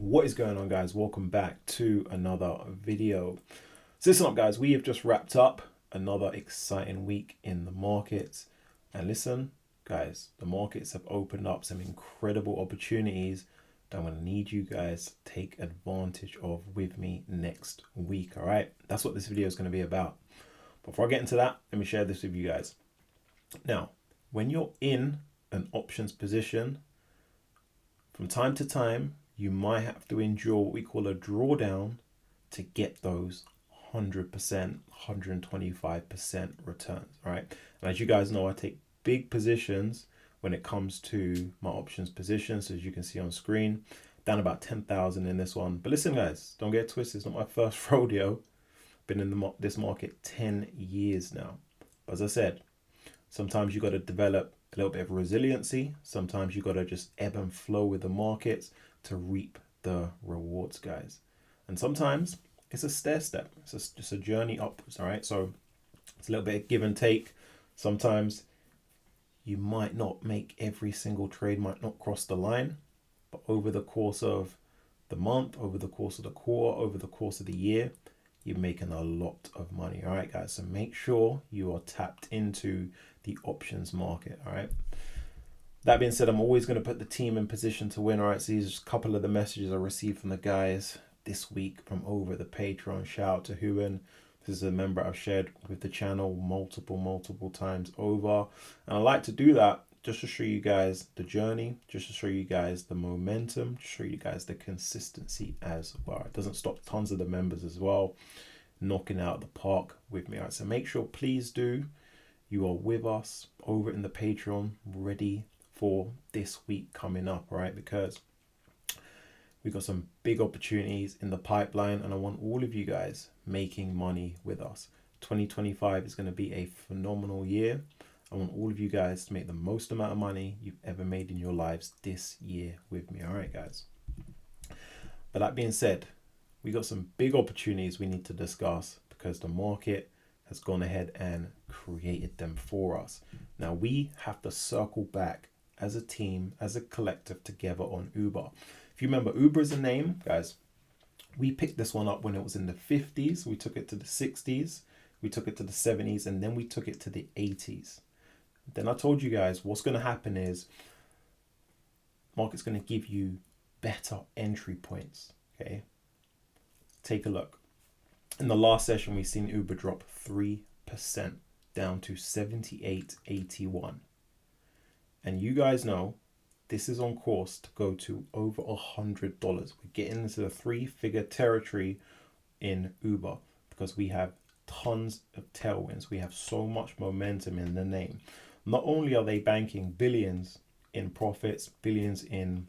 What is going on, guys? Welcome back to another video. So listen up, guys, we have just wrapped up another exciting week in the markets. And listen, guys, the markets have opened up some incredible opportunities that I'm going to need you guys to take advantage of with me next week. All right, that's what this video is going to be about. Before I get into that, let me share this with you guys. Now, when you're in an options position, from time to time, you might have to endure what we call a drawdown to get those 100%, 125% returns, right? And as you guys know, I take big positions when it comes to my options positions, as you can see on screen, down about 10,000 in this one. But listen, guys, don't get twisted. It's not my first rodeo. Been in this market 10 years now. But as I said, sometimes you got to develop a little bit of resiliency. Sometimes you got to just ebb and flow with the markets to reap the rewards, guys. And sometimes it's a stair step. It's just a journey upwards, all right? So it's a little bit of give and take. Sometimes you might not make every single trade, might not cross the line, but over the course of the month, over the course of the quarter, over the course of the year, you're making a lot of money, all right, guys? So make sure you are tapped into the options market, all right? That being said, I'm always going to put the team in position to win. All right, so these are a couple of the messages I received from the guys this week from over the Patreon. Shout out to Huan. This is a member I've shared with the channel multiple times over. And I like to do that just to show you guys the journey, just to show you guys the momentum, to show you guys the consistency as well. It doesn't stop tons of the members as well knocking out the park with me. All right, so make sure, please do, you are with us over in the Patreon, ready for this week coming up, all right? Because we've got some big opportunities in the pipeline and I want all of you guys making money with us. 2025 is going to be a phenomenal year. I want all of you guys to make the most amount of money you've ever made in your lives this year with me, all right, guys? But that being said, we got some big opportunities we need to discuss because the market has gone ahead and created them for us. Now we have to circle back as a team, as a collective together on Uber. If you remember, Uber is a name, guys. We picked this one up when it was in the 50s. We took it to the 60s. We took it to the 70s. And then we took it to the 80s. Then I told you guys what's going to happen is market's going to give you better entry points. Okay. Take a look. In the last session, we've seen Uber drop 3% down to 78.81. And you guys know this is on course to go to over $100. We're getting into the 3-figure territory in Uber because we have tons of tailwinds. We have so much momentum in the name. Not only are they banking billions in profits, billions in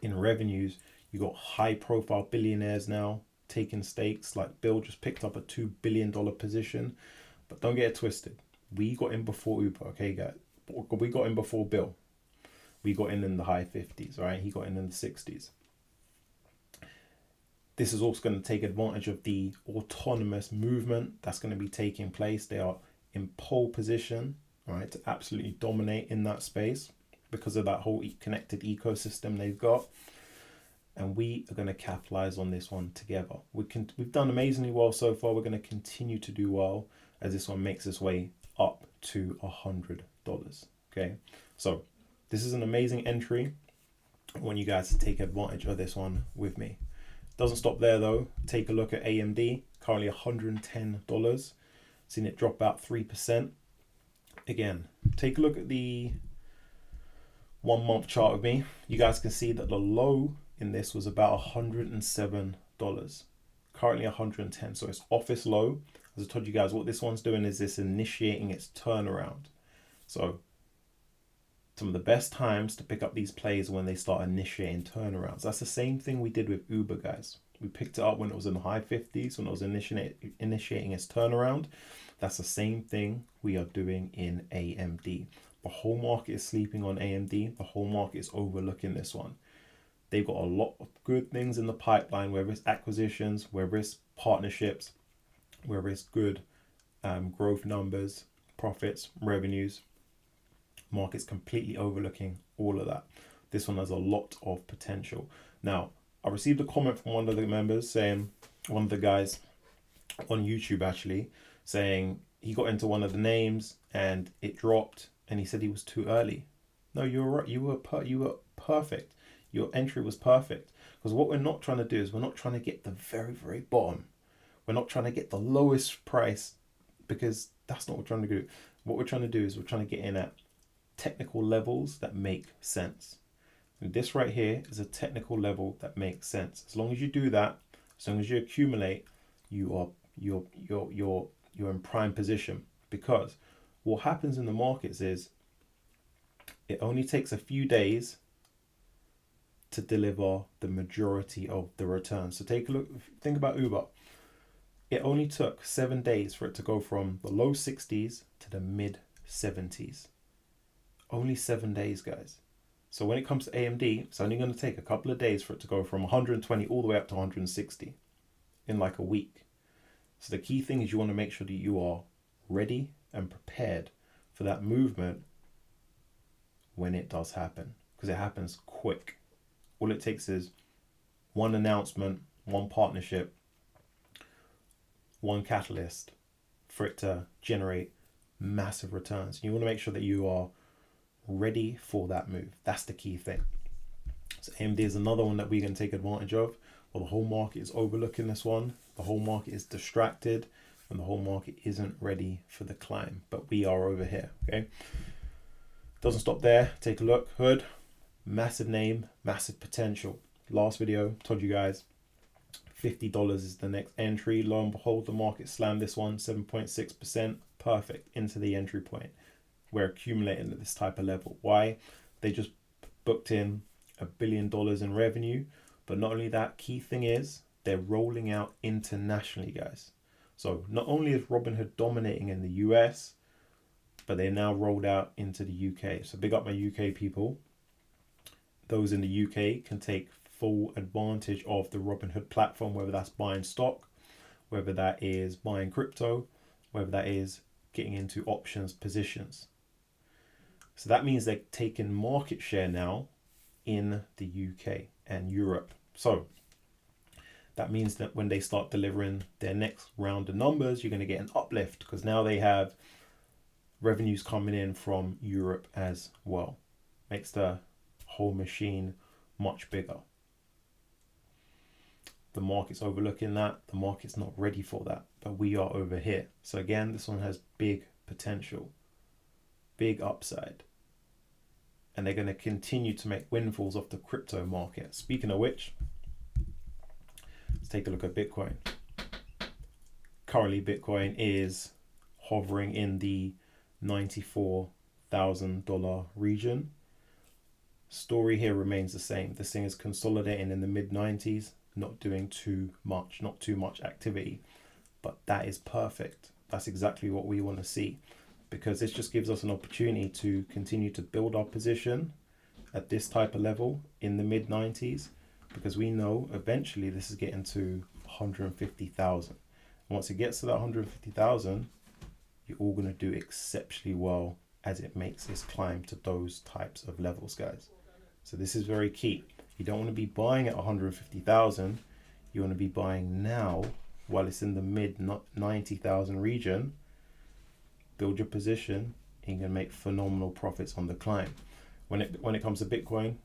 revenues, you got high profile billionaires now taking stakes. Like Bill just picked up a $2 billion position. But don't get it twisted. We got in before Uber, okay, guys? We got in before Bill. We got in the high 50s, right? He got in the 60s. This is also going to take advantage of the autonomous movement that's going to be taking place. They are in pole position, right, to absolutely dominate in that space because of that whole connected ecosystem they've got. And we are going to capitalize on this one together. We've done amazingly well so far. We're going to continue to do well as this one makes its way up to $100. Okay, so this is an amazing entry. I want you guys to take advantage of this one with me. Doesn't stop there though. Take a look at AMD, currently $110. Seen it drop about 3%. Again, take a look at the 1 month chart with me. You guys can see that the low in this was about $107. Currently 110, so it's off its low. As I told you guys, what this one's doing is this initiating its turnaround. So some of the best times to pick up these plays when they start initiating turnarounds. That's the same thing we did with Uber, guys. We picked it up when it was in the high 50s, when it was initiating its turnaround. That's the same thing we are doing in AMD. The whole market is sleeping on AMD. The whole market is overlooking this one. They've got a lot of good things in the pipeline, whether it's acquisitions, whether it's partnerships, whether it's good growth numbers, profits, revenues. Market's completely overlooking all of that. This one has a lot of potential. Now, I received a comment from one of the members saying, one of the guys on YouTube actually, saying he got into one of the names and it dropped, and he said he was too early. No, you were right. You were perfect. Your entry was perfect. Because what we're not trying to do is we're not trying to get the very, very bottom. We're not trying to get the lowest price, because that's not what we're trying to do. What we're trying to do is we're trying to get in at technical levels that make sense. And this right here is a technical level that makes sense. As long as you do that, as long as you accumulate, you're in prime position. Because what happens in the markets is it only takes a few days to deliver the majority of the returns. So take a look, think about Uber. It only took 7 days for it to go from the low 60s to the mid 70s. Only 7 days, guys. So when it comes to AMD, it's only going to take a couple of days for it to go from 120 all the way up to 160 in like a week. So the key thing is you want to make sure that you are ready and prepared for that movement when it does happen, because it happens quick. All it takes is one announcement, one partnership, one catalyst for it to generate massive returns. You want to make sure that you are ready for that move. That's the key thing. So AMD is another one that we can take advantage of. Well, the whole market is overlooking this one. The whole market is distracted and the whole market isn't ready for the climb, but we are over here. Okay, doesn't stop there. Take a look. Hood, massive name, massive potential. Last video told you guys $50 is the next entry. Lo and behold, the market slammed this one 7.6%. Perfect into the entry point. We're accumulating at this type of level. Why? They just booked in $1 billion in revenue. But not only that, key thing is they're rolling out internationally, guys. So not only is Robinhood dominating in the US, but they're now rolled out into the UK. So big up my UK people. Those in the UK can take full advantage of the Robinhood platform, whether that's buying stock, whether that is buying crypto, whether that is getting into options positions. So that means they're taking market share now in the UK and Europe. So that means that when they start delivering their next round of numbers, you're going to get an uplift, because now they have revenues coming in from Europe as well. Makes the whole machine much bigger. The market's overlooking that. The market's not ready for that, but we are over here. So again, this one has big potential, big upside. And they're going to continue to make windfalls off the crypto market. Speaking of which, let's take a look at Bitcoin. Currently, Bitcoin is hovering in the $94,000 region. Story here remains the same. This thing is consolidating in the mid 90s, not doing too much, not too much activity, but that is perfect. That's exactly what we want to see, because this just gives us an opportunity to continue to build our position at this type of level in the mid 90s, because we know eventually this is getting to 150,000. Once it gets to that 150,000, you're all going to do exceptionally well as it makes this climb to those types of levels, guys. So this is very key. You don't want to be buying at 150,000. You want to be buying now while it's in the mid 90,000 region. Build your position and you're going to make phenomenal profits on the climb. When it comes to Bitcoin,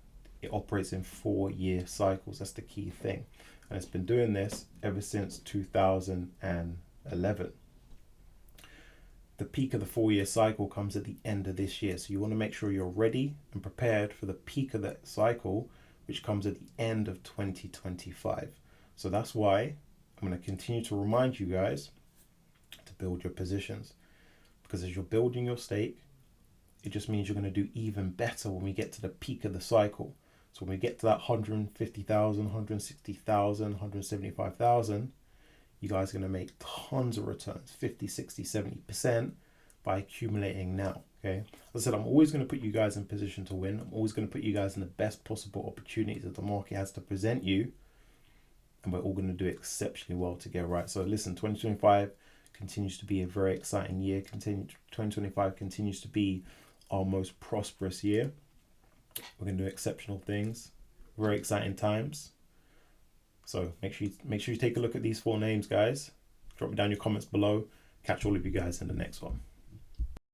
it operates in 4-year cycles. That's the key thing. And it's been doing this ever since 2011. The peak of the 4-year cycle comes at the end of this year. So you want to make sure you're ready and prepared for the peak of that cycle, which comes at the end of 2025. So that's why I'm going to continue to remind you guys to build your positions. Because as you're building your stake, it just means you're going to do even better when we get to the peak of the cycle. So when we get to that 150,000, 160,000, 175,000, you guys are going to make tons of returns, 50, 60, 70% by accumulating now. Okay. As I said, I'm always going to put you guys in position to win. I'm always going to put you guys in the best possible opportunities that the market has to present you. And we're all going to do exceptionally well to get right. So listen, 2025 continues to be a very exciting year. 2025 continues to be our most prosperous year. We're going to do exceptional things. Very exciting times. So make sure you take a look at these 4 names, guys. Drop me down your comments below. Catch all of you guys in the next one.